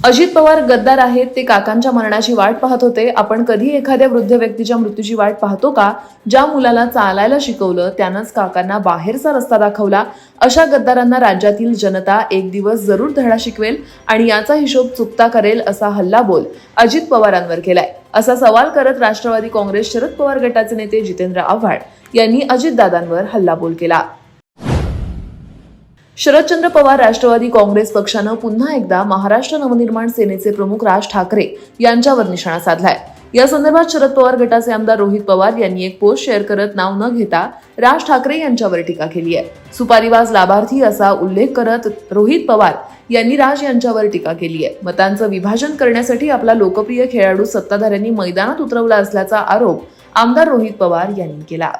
अजित पवार गद्दार आहेत. ते काकांच्या मरणाची वाट पाहत होते. आपण कधी एखाद्या वृद्ध व्यक्तीच्या मृत्यूची वाट पाहतो का? ज्या मुलाला चालायला शिकवलं त्यानंच काकांना बाहेरचा रस्ता दाखवला. अशा गद्दारांना राज्यातील जनता एक दिवस जरूर धडा शिकवेल आणि याचा हिशोब चुकता करेल असा हल्लाबोल अजित पवारांवर केलाय. असा सवाल करत राष्ट्रवादी काँग्रेस शरद पवार गटाचे नेते जितेंद्र आव्हाड यांनी अजितदादांवर हल्लाबोल केला. शरदचंद्र पवार राष्ट्रवादी काँग्रेस पक्षानं पुन्हा एकदा महाराष्ट्र नवनिर्माण सेनेचे प्रमुख राज ठाकरे यांच्यावर निशाणा साधलाय. या संदर्भात शरद पवार गटाचे आमदार रोहित पवार यांनी एक पोस्ट शेअर करत नाव न घेता राज ठाकरे यांच्यावर टीका केली आहे. सुपारीबाज लाभार्थी असा उल्लेख करत रोहित पवार यांनी राज यांच्यावर टीका केली आहे. मतांचं विभाजन करण्यासाठी आपला लोकप्रिय खेळाडू सत्ताधाऱ्यांनी मैदानात उतरवला असल्याचा आरोप आमदार रोहित पवार यांनी केला.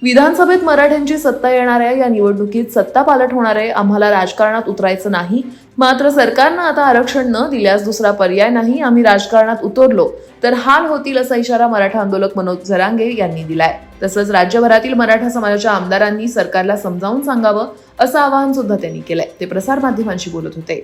विधानसभेत मराठ्यांची सत्ता येणार आहे. या निवडणुकीत सत्ता पालट होणार आहे. आम्हाला राजकारणात उतरायचं नाही. मात्र सरकारनं आता आरक्षण न दिल्यास दुसरा पर्याय नाही. आम्ही राजकारणात उतरलो तर हाल होतील असा इशारा मराठा आंदोलक मनोज जरांगे यांनी दिलाय. तसंच राज्यभरातील मराठा समाजाच्या आमदारांनी सरकारला समजावून सांगावं असं आवाहन सुद्धा त्यांनी केलंय. ते प्रसार माध्यमांशी बोलत होते.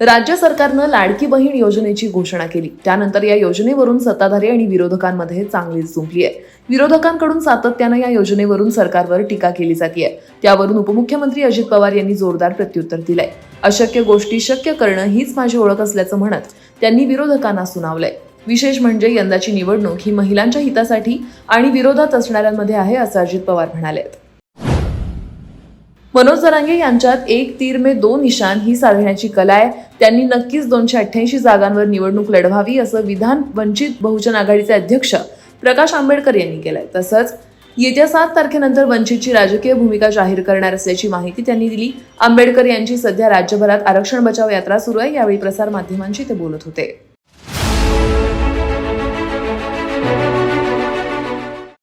राज्य सरकारनं लाडकी बहीण योजनेची घोषणा केली. त्यानंतर या योजनेवरून सत्ताधारी आणि विरोधकांमध्ये चांगलीच जुंपली आहे. विरोधकांकडून सातत्यानं या योजनेवरून सरकारवर टीका केली जाते. त्यावरून उपमुख्यमंत्री अजित पवार यांनी जोरदार प्रत्युत्तर दिलंय. अशक्य गोष्टी शक्य करणं हीच माझी ओळख असल्याचं म्हणत त्यांनी विरोधकांना सुनावलंय. विशेष म्हणजे यंदाची निवडणूक ही महिलांच्या हितासाठी आणि विरोधात असणाऱ्यांमध्ये आहे असं अजित पवार म्हणाले. मनोज जरांगे यांच्यात एक तीर में दो निशान ही साधण्याची कला आहे. त्यांनी नक्कीच 288 जागांवर निवडणूक लढवावी असं विधान वंचित बहुजन आघाडीचे अध्यक्ष प्रकाश आंबेडकर यांनी केलंय. तसंच येत्या 7 तारखेनंतर वंचितची राजकीय भूमिका जाहीर करणार असल्याची माहिती त्यांनी दिली. आंबेडकर यांची सध्या राज्यभरात आरक्षण बचाव यात्रा सुरू आहे. यावेळी प्रसार माध्यमांशी ते बोलत होते.